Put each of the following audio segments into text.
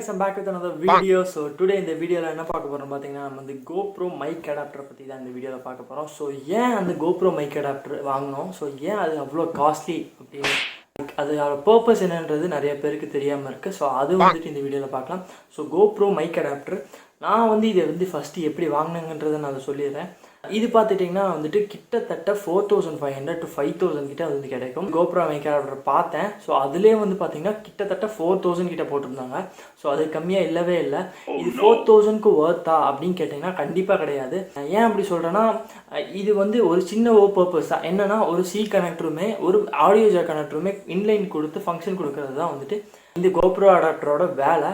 guys, I'm back with another video. So today in the video என்ன பார்க்க போறோம் பாத்தீங்கன்னா நம்ம வந்து GoPro mic adapter பத்தி தான் இந்த வீடியோல பார்க்க போறோம். So ஏன் அந்த GoPro mic adapter வாங்கணும்? So ஏன் அது அவ்ளோ காஸ்ட்லி அப்படினு அதோட பர்பஸ் என்னன்றது நிறைய பேருக்கு தெரியாம இருக்கு. So அது வந்துட்டு இந்த வீடியோல பார்க்கலாம். So GoPro mic adapter நான் வந்து இதை வந்து ஃபர்ஸ்ட் எப்படி வாங்குனேங்கன்றதை நான் சொல்லிடுறேன். இது பார்த்துட்டிங்கன்னா வந்துட்டு கிட்டத்தட்ட 4500 to 5000 கிட்ட வந்து கிடைக்கும். GoPro mic adapter பார்த்தேன். ஸோ அதுலேயே வந்து பார்த்தீங்கன்னா கிட்டத்தட்ட 4000 கிட்ட போட்டிருந்தாங்க. ஸோ அது கம்மியாக இல்லவே இல்லை. இது 4000க்கு ஒர்த்தா அப்படின்னு கேட்டிங்கன்னா கண்டிப்பாக கிடையாது. ஏன் அப்படி சொல்கிறேன்னா இது வந்து ஒரு சின்ன பர்பஸ் தான். என்னென்னா ஒரு சி கனெக்டருமே ஒரு ஆடியோ ஜாக் கனெக்டருமே இன்லைன் கொடுத்து ஃபங்க்ஷன் கொடுக்கறது தான் வந்துட்டு இந்த GoPro அடாப்டரோட வேலை.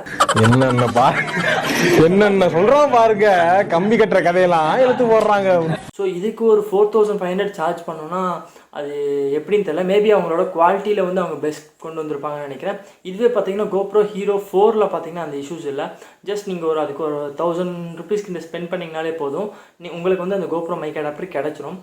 என்னென்ன சொல்றோம் பாருங்க, கம்பி கட்டுற கதையெல்லாம் எடுத்து போடுறாங்க. ஸோ இதுக்கு ஒரு 4500 சார்ஜ் பண்ணோன்னா அது எப்படின்னு தெரியல. மேபி அவங்களோட குவாலிட்டியில் வந்து அவங்க பெஸ்ட் கொண்டு வந்திருப்பாங்கன்னு நினைக்கிறேன். இதுவே பார்த்தீங்கன்னா GoPro Hero 4ல் பார்த்தீங்கன்னா அந்த இஷ்யூஸ் இல்லை. ஜஸ்ட் நீங்கள் அதுக்கு ஒரு 1000 rupees இந்த ஸ்பெண்ட் பண்ணிங்கனாலே போதும், உங்களுக்கு வந்து அந்த GoPro mic adapter கிடச்சிரும்.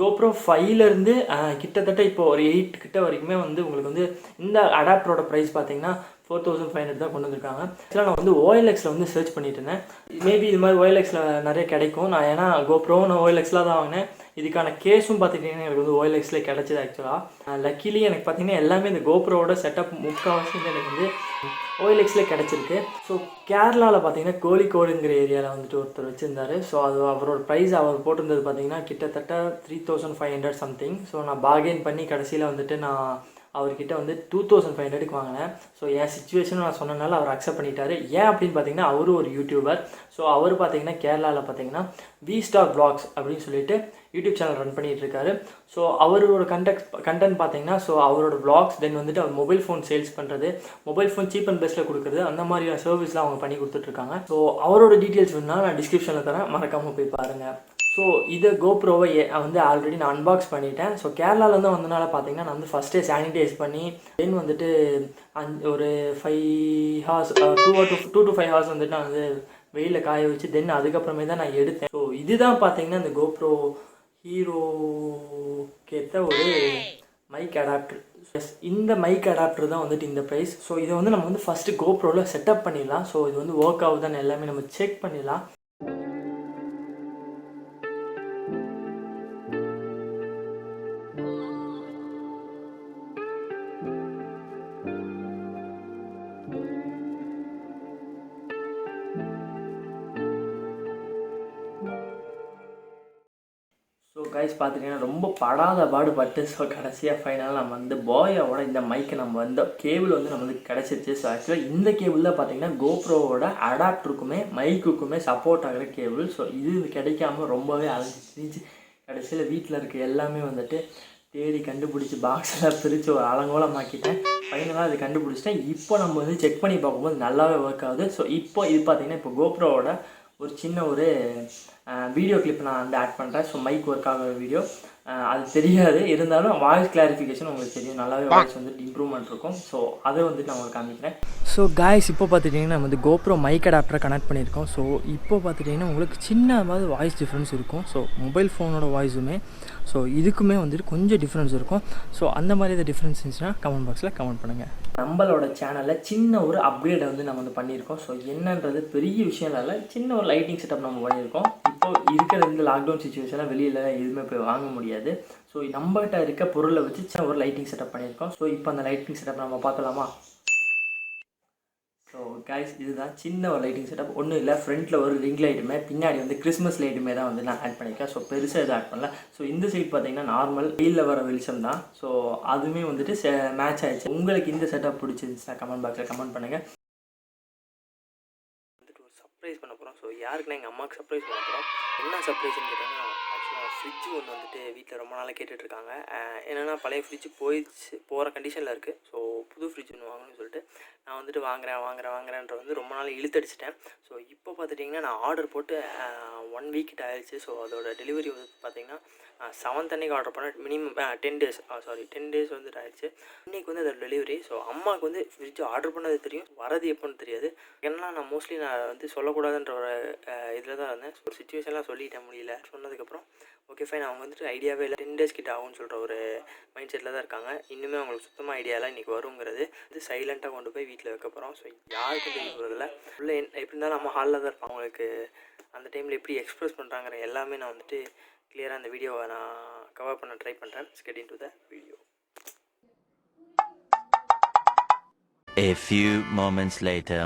GoPro 5லேருந்து கிட்டத்தட்ட இப்போ ஒரு 8 கிட்ட வரைக்குமே வந்து உங்களுக்கு வந்து இந்த அடாப்டரோட ப்ரைஸ் பார்த்தீங்கன்னா 4500 தான் கொண்டு வந்திருக்காங்க. ஆக்சுவலாக நான் வந்து OLXல வந்து சர்ச் பண்ணிட்டு இருந்தேன். மேபி இது மாதிரி OLXல நிறைய கிடைக்கும். நான் ஏன்னா GoPro நான் OLXல தான் வாங்கினேன். இதுக்கான கேஸும் பார்த்துட்டிங்கன்னா எனக்கு வந்து OLXல கிடச்சிது. ஆக்சுவலாக லக்கிலி எனக்கு பார்த்தீங்கன்னா எல்லாமே இந்த GoProவோட செட்டப் முக்கால்வாசி எனக்கு வந்து OLXல கிடச்சிருக்கு. ஸோ கேரளாவில் பார்த்தீங்கன்னா கோழிக்கோடுங்கிற ஏரியாவில் வந்துட்டு ஒருத்தர் வச்சுருந்தாரு. ஸோ அது அவரோட ப்ரைஸ் அவர் போட்டிருந்தது பார்த்தீங்கன்னா கிட்டத்தட்ட 3500 சம்திங். ஸோ நான் பார்கெயின் பண்ணி கடைசியில் வந்துட்டு நான் அவர்கிட்ட வந்து 2500க்கு வாங்கினேன். ஸோ என் சிச்சுவேஷனும் நான் சொன்னனால அவர் அக்செப்ட் பண்ணிட்டாரு. ஏன் அப்படின்னு பார்த்தீங்கன்னா அவரு ஒரு யூடியூபர். ஸோ அவர் பார்த்தீங்கன்னா கேரளாவில் பார்த்தீங்கன்னா VLOG7 அப்படின்னு சொல்லிட்டு யூடியூப் சேனல் ரன் பண்ணிட்டு இருக்காரு. ஸோ அவரோட கண்டென்ட் பார்த்தீங்கன்னா ஸோ அவரோட விளாக்ஸ் தென் வந்துட்டு அவர் மொபைல் ஃபோன் சேல்ஸ் பண்ணுறது, மொபைல் ஃபோன் சீப் அண்ட் பெஸ்ட்டில் கொடுக்குறது, அந்த மாதிரியான சர்வீஸ்லாம் அவங்க பண்ணி கொடுத்துட்ருக்காங்க. ஸோ அவரோட டீட்டெயில்ஸ் வேணுன்னா நான் டிஸ்கிரிப்ஷனில் தரேன், மறக்காமல் போய் பாருங்கள். ஸோ இதை GoProவை வந்து ஆல்ரெடி நான் அன்பாக்ஸ் பண்ணிட்டேன். ஸோ கேரளாவிலேருந்து வந்தனால பார்த்தீங்கன்னா நான் வந்து ஃபஸ்ட்டே சானிடைஸ் பண்ணி தென் வந்துட்டு ஒரு 5 hours 2 to 5 hours வந்துட்டு நான் வந்து வெயிலில் காய வச்சு தென் அதுக்கப்புறமே தான் நான் எடுத்தேன். ஸோ இதுதான் பார்த்தீங்கன்னா இந்த GoPro ஹீரோக்கேற்ற ஒரு மைக் அடாப்டர். எஸ், இந்த மைக் அடாப்டர் தான் வந்துட்டு இந்த ப்ரைஸ். ஸோ இதை வந்து நம்ம வந்து ஃபஸ்ட்டு GoProவில் செட்டப் பண்ணிடலாம். ஸோ இது வந்து ஒர்க் ஆகுதான்னு எல்லாமே நம்ம செக் பண்ணிடலாம். ஸோ கைஸ் பார்த்துட்டிங்கன்னா ரொம்ப படாத பாடுபட்டு ஸோ கடைசியாக ஃபைனலாக நம்ம வந்து பாயோட இந்த மைக்கை நம்ம வந்து கேபிள் வந்து நம்ம வந்து கிடச்சிருச்சு. ஸோ ஆக்சுவலாக இந்த கேபிளில் பார்த்தீங்கன்னா GoProவோட அடாப்டருக்குமே மைக்குக்குமே சப்போர்ட் ஆகிற கேபிள். ஸோ இது கிடைக்காம ரொம்பவே அலைஞ்சிச்சு. கடைசியில் வீட்டில் இருக்க எல்லாமே வந்துட்டு தேடி கண்டுபிடிச்சி பாக்ஸில் பிரித்து ஒரு அலங்கோலமாக்கிட்டேன். ஃபைனலாக அது கண்டுபிடிச்சிட்டேன். இப்போ நம்ம வந்து செக் பண்ணி பார்க்கும்போது நல்லாவே ஒர்க் ஆகுது. ஸோ இப்போ இது பார்த்திங்கன்னா இப்போ GoProவோட ஒரு சின்ன ஒரு வீடியோ கிளிப் நான் வந்து ஆட் பண்ணுறேன். ஸோ மைக் ஒர்க் ஆகிற வீடியோ அது தெரியாது, இருந்தாலும் வாய்ஸ் கிளாரிஃபிகேஷன் உங்களுக்கு தெரியும், நல்லாவே வாய்ஸ் வந்துட்டு இம்ப்ரூவ்மெண்ட் இருக்கும். ஸோ அதை வந்துட்டு நான் உங்களுக்கு காமிக்கிறேன். ஸோ காய்ஸ் இப்போ பார்த்துட்டிங்கன்னா நம்ம வந்து GoPro மைக் அடாப்டரை கனெக்ட் பண்ணியிருக்கோம். ஸோ இப்போ பார்த்துட்டிங்கன்னா உங்களுக்கு சின்னமாவது வாய்ஸ் டிஃப்ரென்ஸ் இருக்கும். ஸோ மொபைல் ஃபோனோட வாய்ஸுமே ஸோ இதுக்குமே வந்துட்டு கொஞ்சம் டிஃப்ரென்ஸ் இருக்கும். ஸோ அந்த மாதிரி எதாவது டிஃப்ரென்ஸ் இருந்துச்சுன்னா கமெண்ட் பாக்ஸில் கமெண்ட் பண்ணுங்கள். நம்மளோட சேனலில் சின்ன ஒரு அப்கிரேடை வந்து நம்ம வந்து பண்ணியிருக்கோம். ஸோ என்னன்றது பெரிய விஷயம் இல்லை, சின்ன ஒரு லைட்டிங் செட்டப் நம்ம பண்ணியிருக்கோம். இப்போ இருக்கிற இந்த லாக்டவுன் சுச்சுவேஷனில் வெளியில் எதுவுமே போய் வாங்க முடியாது. ஸோ நம்மகிட்ட இருக்க பொருளை வச்சு சின்ன ஒரு லைட்டிங் செட்டப் பண்ணியிருக்கோம். ஸோ இப்போ அந்த லைட்டிங் செட்டப் நம்ம பார்க்கலாமா? ஸோ கைஸ் இதுதான் சின்ன ஒரு லைட்டிங் செட்டப். ஒன்றும் இல்லை, ஃப்ரண்ட்டில் ஒரு ரிங் லைட்டுமே பின்னாடி வந்து கிறிஸ்மஸ் லைட்டுமே தான் வந்து நான் ஆட் பண்ணியிருக்கேன். ஸோ பெருசாக எதுவும் ஆட் பண்ணல. ஸோ இந்த சைட் பார்த்தீங்கன்னா நார்மல் வெயிலில் வர வெளிச்சம் தான். ஸோ அதுவுமே வந்துட்டு மேட்ச் ஆகிடுச்சு. உங்களுக்கு இந்த செட்டப் பிடிச்சிருந்துச்சுன்னா கமெண்ட் பாக்ஸில் கமெண்ட் பண்ணுங்கள். வந்துட்டு ஒரு சர்ப்ரைஸ் பண்ண போகிறோம். ஸோ யாருக்குன்னா எங்கள் அம்மாவுக்கு சர்ப்ரைஸ் பண்ண போகிறோம். என்ன சர்ப்ரைஸ்ன்னு கேட்டிங்கன்னா ஆக்சுவலாக ஃப்ரிட்ஜு ஒன்று வந்துட்டு வீட்டில் ரொம்ப நாளாக கேட்டுட்ருக்காங்க. என்னென்னா பழைய ஃப்ரிட்ஜு போகிற கண்டிஷனில் இருக்குது. ஸோ புது ஃப்ரிட்ஜ் ஒன்று வாங்கணும்னு சொல்லிட்டு நான் வந்துட்டு வாங்குறேன்ற வந்து ரொம்ப நாள் இழுத்தடிச்சிட்டேன். ஸோ இப்போ பார்த்துட்டிங்கன்னா நான் ஆர்டர் போட்டு 1 வீக் கிட்ட ஆயிடுச்சு. ஸோ அதோட டெலிவரி வந்து பார்த்திங்கன்னா 7th அன்றைக்கி ஆர்டர் பண்ண மினிமம் 10 days 10 days வந்துட்டு ஆயிடுச்சு. இன்றைக்கி வந்து அதோட டெலிவரி. ஸோ அம்மாவுக்கு வந்து ஃப்ரிட்ஜ் ஆர்டர் பண்ணது தெரியும், வரது எப்போன்னு தெரியாது. ஏன்னா நான் மோஸ்ட்லி நான் வந்து சொல்லக்கூடாதுன்ற ஒரு இதில் தான் இருந்தேன். ஒரு சுச்சுவேஷன்லாம் சொல்லிட்டேன் முடியல. சொன்னதுக்கப்புறம் ஓகே ஃபைன், அவங்க வந்துட்டு ஐடியாவே இல்லை, 10 days கிட்ட ஆகும்னு சொல்கிற ஒரு மைண்ட் செட்டில் தான் இருக்காங்க. இன்னுமே அவங்களுக்கு சுத்தமாக ஐடியாலாம் இன்றைக்கி வருங்கிறது வந்து சைலண்ட்டாக கொண்டு போய் வீட்டில் வைக்க போகிறோம். ஸோ யாருக்கும் தெரிய போகிறதில்ல. உள்ளே எப்படி இருந்தாலும் நம்ம ஹாலில் தான் இருப்பாங்க. அவங்களுக்கு அந்த டைமில் எப்படி எக்ஸ்ப்ரெஸ் பண்ணுறாங்கிற எல்லாமே நான் வந்துட்டு கிளியராக அந்த வீடியோவை நான் கவர் பண்ண ட்ரை பண்ணுறேன். Let's get into the video. A few moments later.